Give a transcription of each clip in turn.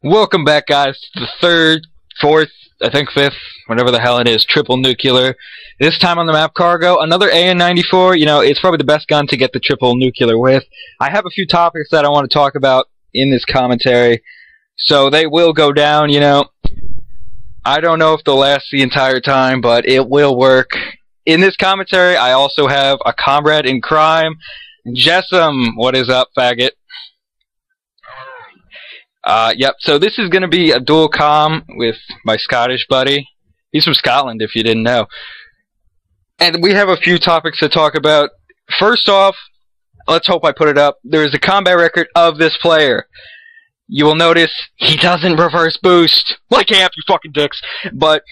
Welcome back, guys, to the third, fourth, I think fifth, whatever the hell it is, triple nuclear. This time on the map Cargo, another AN94. You know, it's probably the best gun to get the triple nuclear with. I have a few topics that I want to talk about in this commentary, so they will go down, you know. I don't know if they'll last the entire time, but it will work. In this commentary, I also have a comrade in crime, Jessam. What is up, faggot? Yep, so this is going to be a dual comm with my Scottish buddy. He's from Scotland, if you didn't know. And we have a few topics to talk about. First off, let's hope I put it up. There is a combat record of this player. You will notice he doesn't reverse boost. Like amp, you fucking dicks. But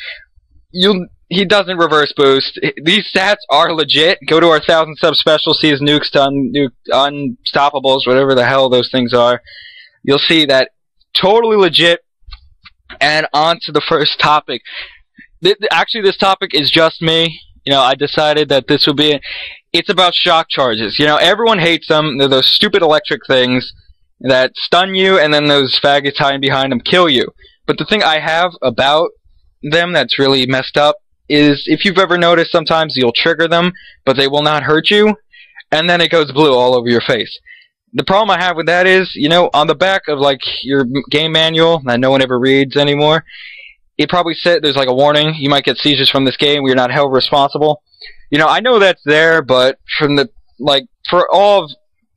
he doesn't reverse boost. These stats are legit. Go to our 1,000 sub special, see his nukes to unstoppables, whatever the hell those things are. You'll see that totally legit. And on to the first topic. Actually, this topic is just me. You know, I decided that this would be it's about shock charges. You know, everyone hates them. They're those stupid electric things that stun you, and then those faggots hiding behind them kill you. But the thing I have about them that's really messed up is if you've ever noticed, sometimes you'll trigger them, but they will not hurt you, and then it goes blue all over your face. The problem I have with that is, you know, on the back of, like, your game manual that no one ever reads anymore, it probably said there's, like, a warning. You might get seizures from this game. We are not held responsible. You know, I know that's there, but from the, like, for all of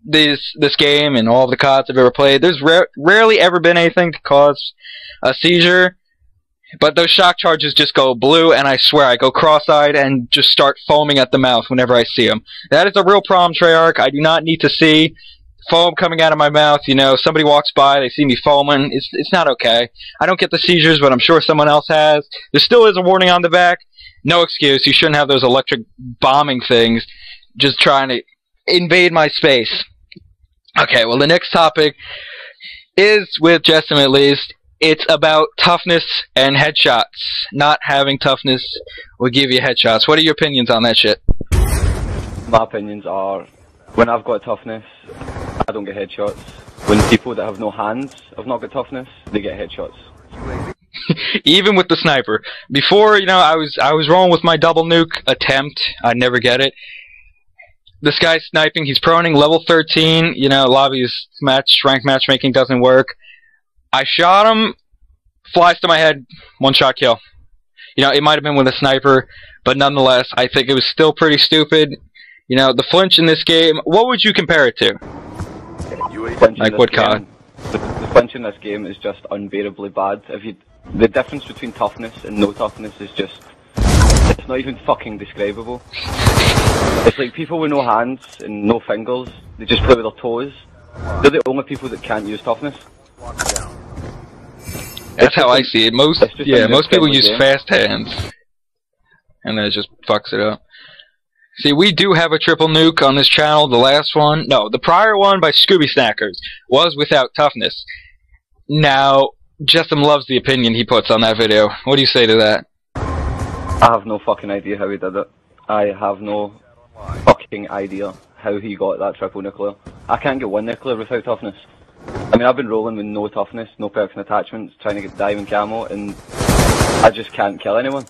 this game and all of the CODs I've ever played, there's rarely ever been anything to cause a seizure. But those shock charges just go blue, and I swear I go cross-eyed and just start foaming at the mouth whenever I see them. That is a real problem, Treyarch. I do not need to see foam coming out of my mouth. You know, somebody walks by, they see me foaming. It's not okay. I don't get the seizures, but I'm sure someone else has. There still is a warning on the back. No excuse. You shouldn't have those electric bombing things just trying to invade my space. Okay, well, the next topic is, with Jessam at least, it's about toughness and headshots. Not having toughness will give you headshots. What are your opinions on that shit? My opinions are, when I've got toughness, I don't get headshots. When people that have no hands have not got toughness, they get headshots. Even with the sniper. Before, you know, I was rolling with my double nuke attempt. I'd never get it. This guy's sniping, he's proning, level 13, you know, lobby's rank matchmaking doesn't work. I shot him, flies to my head, one-shot kill. You know, it might have been with a sniper, but nonetheless, I think it was still pretty stupid. You know, the flinch in this game, what would you compare it to? Like what COD? The flinch in this game is just unbearably bad. The difference between toughness and no toughness is just, it's not even fucking describable. It's like people with no hands and no fingers, they just play with their toes. They're the only people that can't use toughness. That's how I see it. Most people use fast hands, and then it just fucks it up. See, we do have a triple nuke on this channel. The last one, no, the prior one by Scooby Snackers was without toughness. Now, Jessam loves the opinion he puts on that video. What do you say to that? I have no fucking idea how he did it. I have no fucking idea how he got that triple nuclear. I can't get one nuclear without toughness. I mean, I've been rolling with no toughness, no perks and attachments, trying to get diamond camo, and I just can't kill anyone.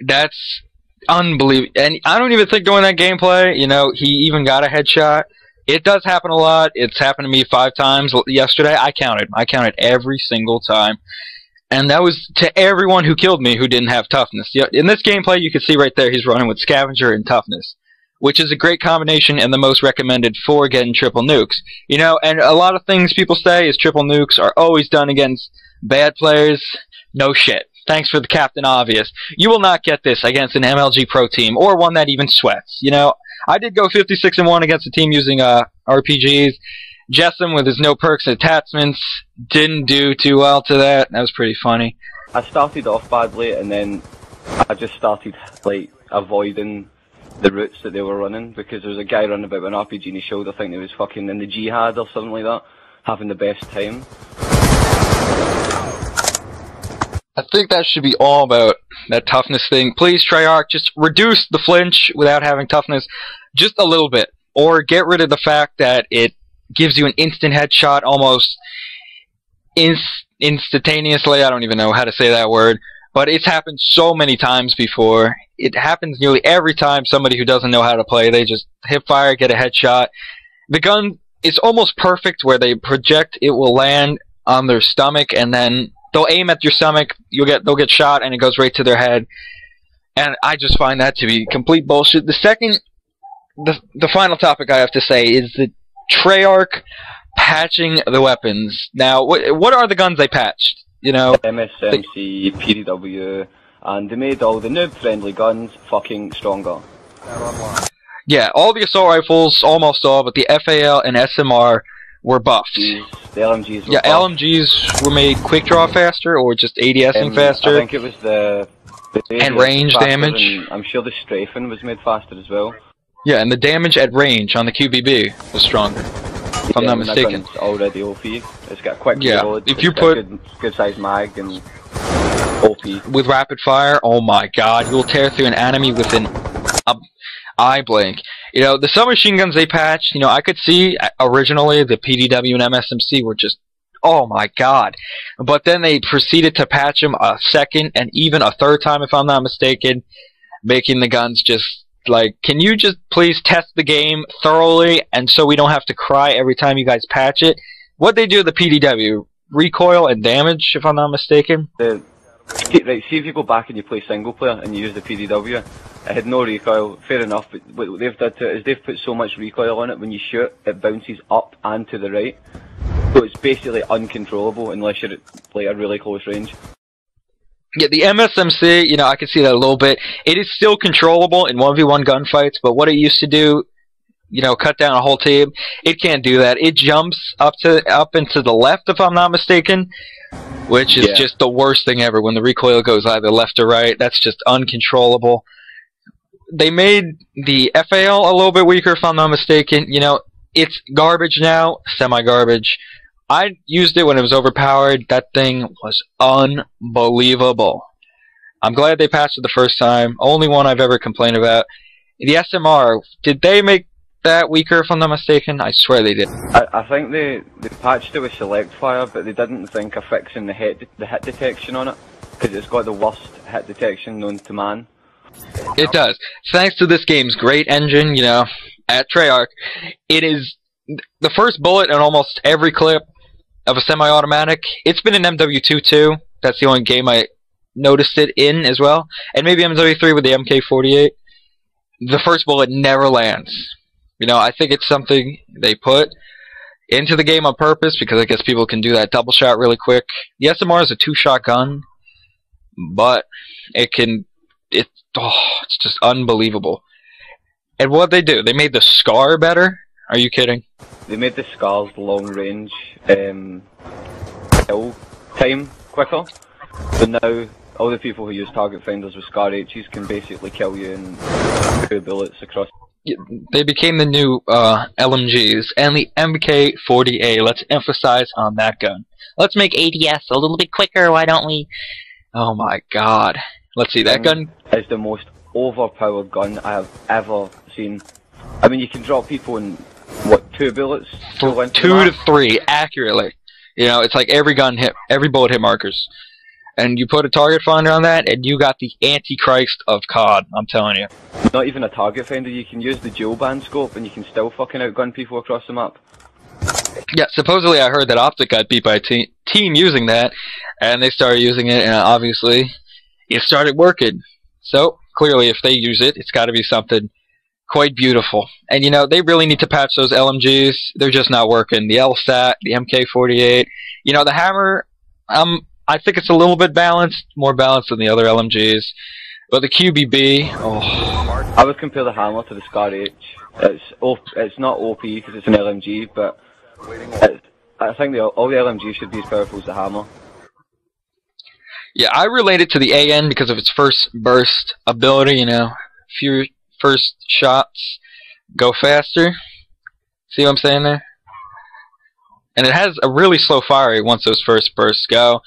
That's unbelievable. And I don't even think during that gameplay, you know, he even got a headshot. It does happen a lot. It's happened to me 5 times yesterday. I counted every single time. And that was to everyone who killed me who didn't have toughness. In this gameplay, you can see right there, he's running with Scavenger and toughness, which is a great combination and the most recommended for getting triple nukes. You know, and a lot of things people say is triple nukes are always done against bad players. No shit. Thanks for the Captain Obvious. You will not get this against an MLG Pro team, or one that even sweats. You know, I did go 56-1 against a team using RPGs. Jessam, with his no perks and attachments, didn't do too well to that. That was pretty funny. I started off badly, and then I just started, like, avoiding the routes that they were running, because there was a guy running about with an RPG in his shoulder, thinking he was fucking in the jihad or something like that, having the best time. I think that should be all about that toughness thing. Please, Treyarch, just reduce the flinch without having toughness just a little bit. Or get rid of the fact that it gives you an instant headshot almost instantaneously. I don't even know how to say that word. But it's happened so many times before. It happens nearly every time somebody who doesn't know how to play, they just hip fire, get a headshot. The gun is almost perfect where they project, it will land on their stomach, and then they'll aim at your stomach, they'll get shot, and it goes right to their head. And I just find that to be complete bullshit. The final topic I have to say is the Treyarch patching the weapons. Now, what are the guns they patched? You know, MSMC, PDW, and they made all the noob-friendly guns fucking stronger. Yeah, all the assault rifles, almost all, but the FAL and SMR were buffed. The LMGs were buffed. LMGs were made quick draw faster, or just ADSing faster. I think it was the and range damage. I'm sure the strafing was made faster as well. Yeah, and the damage at range on the QBB was stronger, if I'm not mistaken. It's already OP. It's got a quick reload. If you put good size mag and OP with rapid fire, oh my god, you'll tear through an enemy within an eye blink. You know, the submachine guns they patched, you know, I could see originally the PDW and MSMC were just, oh my god. But then they proceeded to patch them a second and even a third time, if I'm not mistaken, making the guns just like, can you just please test the game thoroughly and so we don't have to cry every time you guys patch it? What they do with the PDW, recoil and damage, if I'm not mistaken. Right, see if you go back and you play single player and you use the PDW, it had no recoil, fair enough, but what they've done to it is they've put so much recoil on it, when you shoot, it bounces up and to the right. So it's basically uncontrollable unless you're at like a really close range. Yeah, the MSMC, you know, I can see that a little bit. It is still controllable in 1v1 gunfights, but what it used to do, you know, cut down a whole team, it can't do that. It jumps up and to the left, if I'm not mistaken, which is just the worst thing ever when the recoil goes either left or right. That's just uncontrollable. They made the FAL a little bit weaker, if I'm not mistaken. You know, it's garbage now, semi-garbage. I used it when it was overpowered. That thing was unbelievable. I'm glad they patched it the first time. Only one I've ever complained about. The SMR, did they make that weaker, if I'm not mistaken? I swear they did. I think they patched it with select fire, but they didn't think of fixing the hit detection on it, because it's got the worst hit detection known to man. It does. Thanks to this game's great engine, you know, at Treyarch, it is the first bullet in almost every clip of a semi-automatic. It's been in MW2 too. That's the only game I noticed it in as well. And maybe MW3 with the MK48. The first bullet never lands. You know, I think it's something they put into the game on purpose because I guess people can do that double shot really quick. The SMR is a 2-shot gun, but it's just unbelievable. And what they do, they made the SCAR better? Are you kidding? They made the SCAR's long range kill time quicker. So now all the people who use target finders with SCAR H's can basically kill you in 2 bullets across. They became the new LMGs and the MK40A. Let's emphasize on that gun. Let's make ADS a little bit quicker, why don't we? Oh my god. Let's see, that gun is the most overpowered gun I have ever seen. I mean, you can drop people in, what, 2 bullets? 2 to 3, accurately. You know, it's like every bullet hit markers. And you put a target finder on that, and you got the Antichrist of COD, I'm telling you. Not even a target finder, you can use the dual band scope, and you can still fucking outgun people across the map. Yeah, supposedly I heard that Optic got beat by a team using that, and they started using it, and obviously it started working. So, clearly if they use it, it's gotta be something quite beautiful. And you know, they really need to patch those LMGs, they're just not working. The LSAT, the MK48, you know, the Hammer, I think it's a little bit balanced, more balanced than the other LMGs. But the QBB, oh. I would compare the Hammer to the SCAR H. It's not OP because it's an LMG, but I think all the LMGs should be as powerful as the Hammer. Yeah, I relate it to the AN because of its first burst ability, you know. Few first shots go faster. See what I'm saying there? And it has a really slow fire rate once those first bursts go.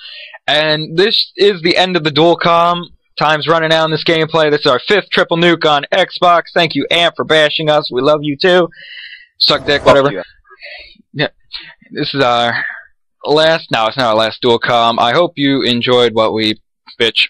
And this is the end of the dual comm. Time's running out in this gameplay. This is our 5th triple nuke on Xbox. Thank you, Amp, for bashing us. We love you too. Suck dick, whatever. this is our last. No, it's not our last dual com. I hope you enjoyed what we bitch